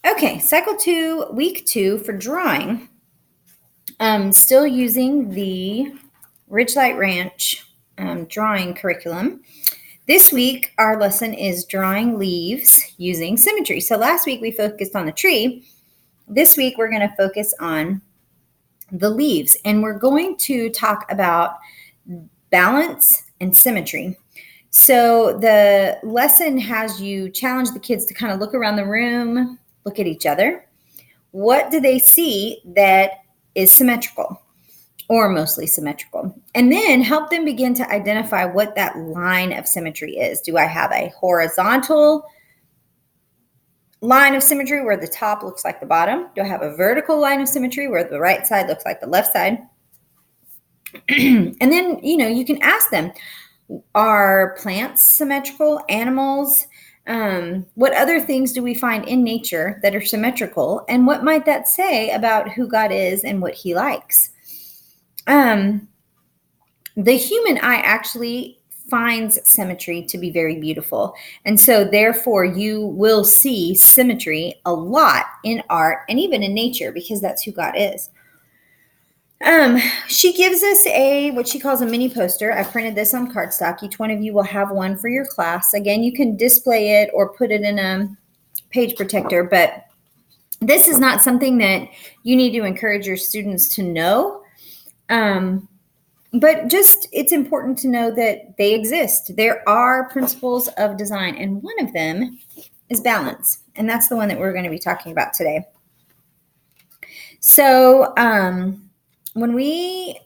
Okay, cycle 2, week 2 for drawing. Still using the Ridgelight Ranch drawing curriculum. This week, our lesson is drawing leaves using symmetry. So last week we focused on the tree. This week we're going to focus on the leaves, and we're going to talk about balance and symmetry. So the lesson has you challenge the kids to kind of look around the room, look at each other. What do they see that is symmetrical or mostly symmetrical? And then help them begin to identify what that line of symmetry is. Do I have a horizontal line of symmetry where the top looks like the bottom? Do I have a vertical line of symmetry where the right side looks like the left side? And then, you can ask them, are plants symmetrical? Animals? What other things do we find in nature that are symmetrical? And what might that say about who God is and what he likes? The human eye actually finds symmetry to be very beautiful. And so therefore you will see symmetry a lot in art and even in nature, because that's who God is. She gives us what she calls a mini poster. I printed this on cardstock. Each one of you will have one for your class. Again, you can display it or put it in a page protector, but this is not something that you need to encourage your students to know. But just it's important to know that they exist. There are principles of design, and one of them is balance. And that's the one that we're going to be talking about today. So, when we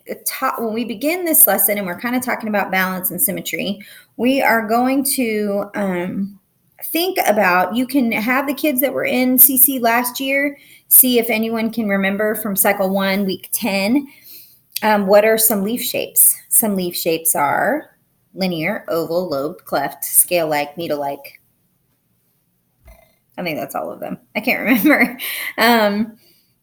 begin this lesson and we're kind of talking about balance and symmetry, we are going to think about, you can have the kids that were in CC last year, see if anyone can remember from cycle 1, week 10, what are some leaf shapes? Some leaf shapes are linear, oval, lobed, cleft, scale-like, needle-like. I think that's all of them. I can't remember.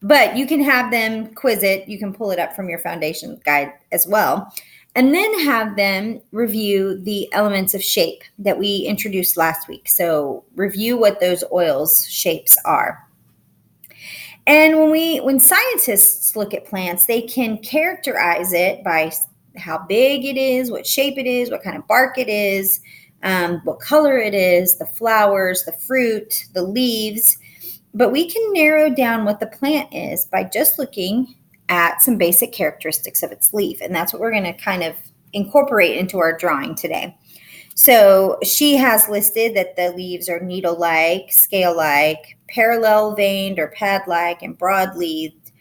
But you can have them quiz it. You can pull it up from your foundation guide as well. And then have them review the elements of shape that we introduced last week. So review what those oils shapes are. And when scientists look at plants, they can characterize it by how big it is, what shape it is, what kind of bark it is, what color it is, the flowers, the fruit, the leaves. But we can narrow down what the plant is by just looking at some basic characteristics of its leaf. And that's what we're going to kind of incorporate into our drawing today. So she has listed that the leaves are needle-like, scale-like, parallel veined or pad-like, and broad-leaved.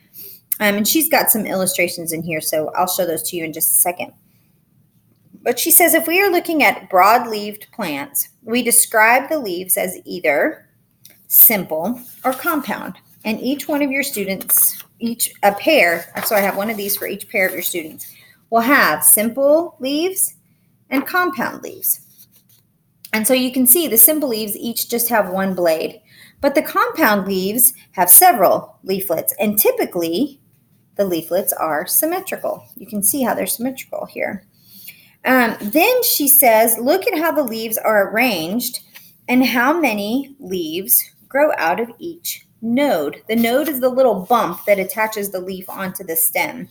And she's got some illustrations in here, so I'll show those to you in just a second. But she says if we are looking at broad-leaved plants, we describe the leaves as either simple or compound. And each one of your students, a pair, so I have one of these for each pair of your students, will have simple leaves and compound leaves. And so you can see the simple leaves each just have one blade, but the compound leaves have several leaflets, and typically the leaflets are symmetrical. You can see how they're symmetrical here. Then she says, look at how the leaves are arranged and how many leaves grow out of each node. The node is the little bump that attaches the leaf onto the stem.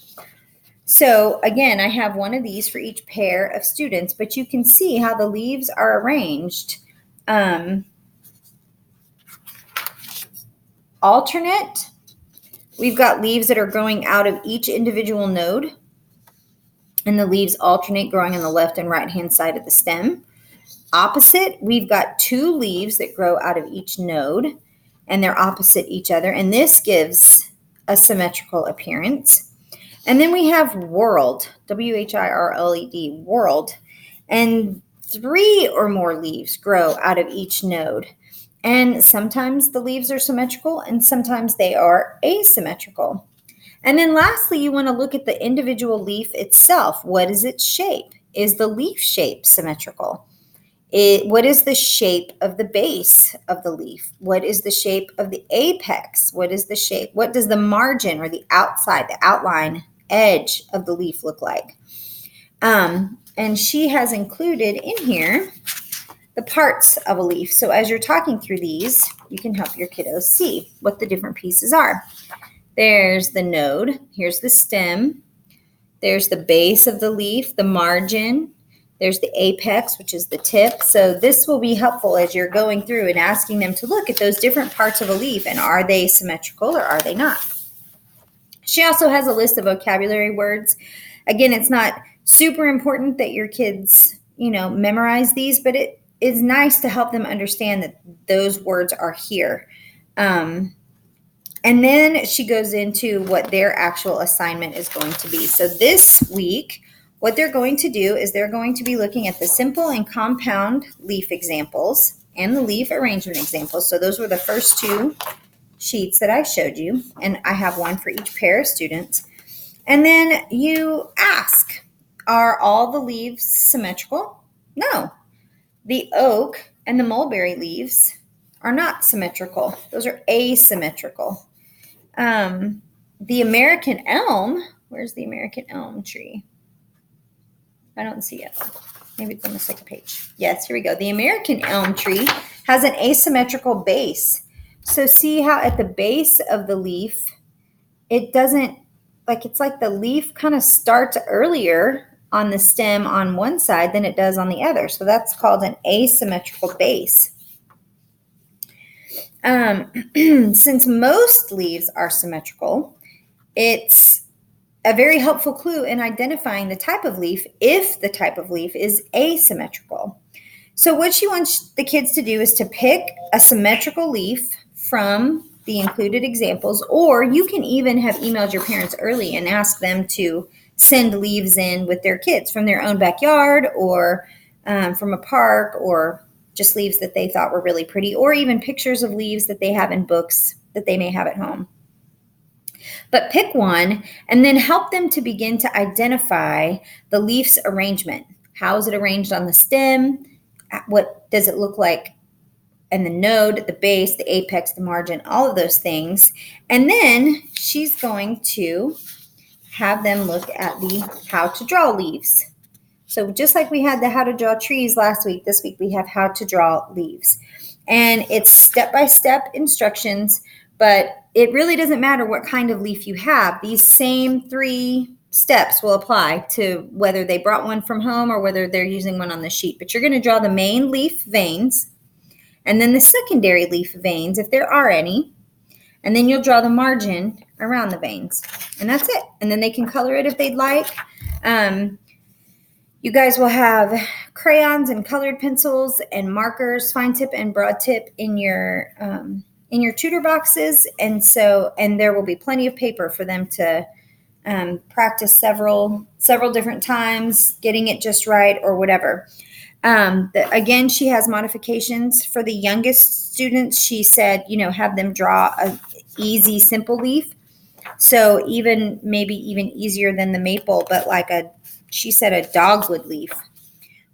So again, I have one of these for each pair of students, but you can see how the leaves are arranged. Alternate, we've got leaves that are growing out of each individual node, and the leaves alternate growing on the left and right hand side of the stem. Opposite, we've got 2 leaves that grow out of each node, and they're opposite each other, and this gives a symmetrical appearance. And then we have whorled, W-H-I-R-L-E-D, whorled, and 3 or more leaves grow out of each node. And sometimes the leaves are symmetrical, and sometimes they are asymmetrical. And then lastly, you want to look at the individual leaf itself. What is its shape? Is the leaf shape symmetrical? What is the shape of the base of the leaf? What is the shape of the apex? What is the shape? What does the margin or the outside, the outline edge of the leaf look like? And she has included in here the parts of a leaf. So as you're talking through these, you can help your kiddos see what the different pieces are. There's the node. Here's the stem. There's the base of the leaf, the margin. There's the apex, which is the tip. So this will be helpful as you're going through and asking them to look at those different parts of a leaf and are they symmetrical or are they not? She also has a list of vocabulary words. Again, it's not super important that your kids, memorize these, but it is nice to help them understand that those words are here. And then she goes into what their actual assignment is going to be. So this week, what they're going to do is they're going to be looking at the simple and compound leaf examples and the leaf arrangement examples. So those were the first two sheets that I showed you, and I have one for each pair of students. And then you ask, are all the leaves symmetrical? No. The oak and the mulberry leaves are not symmetrical. Those are asymmetrical. The American elm, where's the American elm tree? I don't see it. Maybe it's on the second page. Yes, here we go. The American elm tree has an asymmetrical base. So see how at the base of the leaf, it doesn't, it's like the leaf kind of starts earlier on the stem on one side than it does on the other. So that's called an asymmetrical base. Since most leaves are symmetrical, it's a very helpful clue in identifying the type of leaf if the type of leaf is asymmetrical. So what she wants the kids to do is to pick a symmetrical leaf from the included examples, or you can even have emailed your parents early and ask them to send leaves in with their kids from their own backyard or from a park, or just leaves that they thought were really pretty, or even pictures of leaves that they have in books that they may have at home. But pick one and then help them to begin to identify the leaf's arrangement. How is it arranged on the stem? What does it look like? And the node, the base, the apex, the margin, all of those things. And then she's going to have them look at the how to draw leaves. So just like we had the how to draw trees last week, this week we have how to draw leaves. And it's step-by-step instructions, but it really doesn't matter what kind of leaf you have. These same 3 steps will apply to whether they brought one from home or whether they're using one on the sheet. But you're going to draw the main leaf veins and then the secondary leaf veins, if there are any, and then you'll draw the margin around the veins. And that's it. And then they can color it if they'd like. You guys will have crayons and colored pencils and markers, fine tip and broad tip in your tutor boxes. And there will be plenty of paper for them to practice several different times, getting it just right or whatever. Again, she has modifications for the youngest students. She said, have them draw an easy, simple leaf. So maybe even easier than the maple, but she said a dogwood leaf,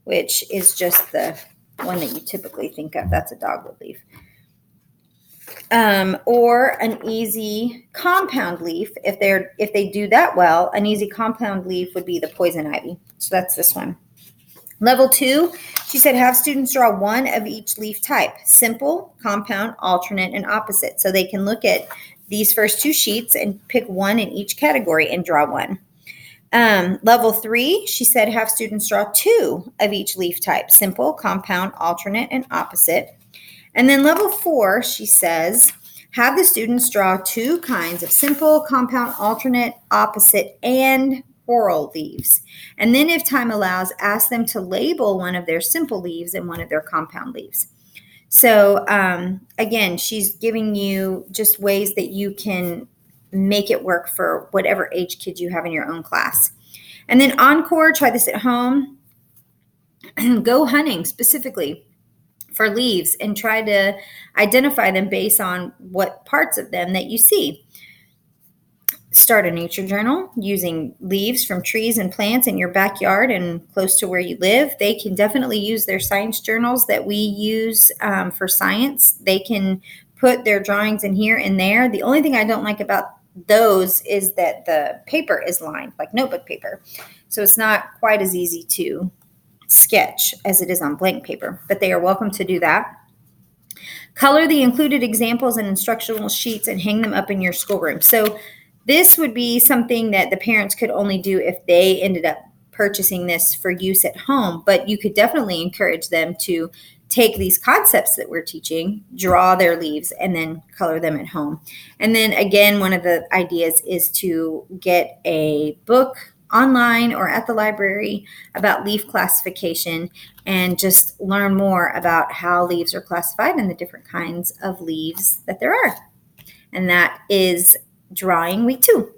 which is just the one that you typically think of. That's a dogwood leaf. Or an easy compound leaf. If they do that well, an easy compound leaf would be the poison ivy. So that's this one. Level 2, she said have students draw one of each leaf type: simple, compound, alternate, and opposite. So they can look at these first 2 sheets and pick one in each category and draw one. Level 3, she said have students draw 2 of each leaf type: simple, compound, alternate, and opposite. And then level 4, she says have the students draw 2 kinds of simple, compound, alternate, opposite, and whorl leaves. And then if time allows, ask them to label one of their simple leaves and one of their compound leaves. So again, she's giving you just ways that you can make it work for whatever age kids you have in your own class. And then encore, try this at home. Go hunting specifically for leaves and try to identify them based on what parts of them that you see. Start a nature journal using leaves from trees and plants in your backyard and close to where you live. They can definitely use their science journals that we use for science. They can put their drawings in here and there. The only thing I don't like about those is that the paper is lined like notebook paper. So it's not quite as easy to sketch as it is on blank paper, but they are welcome to do that. Color the included examples and instructional sheets and hang them up in your schoolroom. So this would be something that the parents could only do if they ended up purchasing this for use at home, but you could definitely encourage them to take these concepts that we're teaching, draw their leaves, and then color them at home. And then again, one of the ideas is to get a book online or at the library about leaf classification and just learn more about how leaves are classified and the different kinds of leaves that there are. And that is drawing week 2.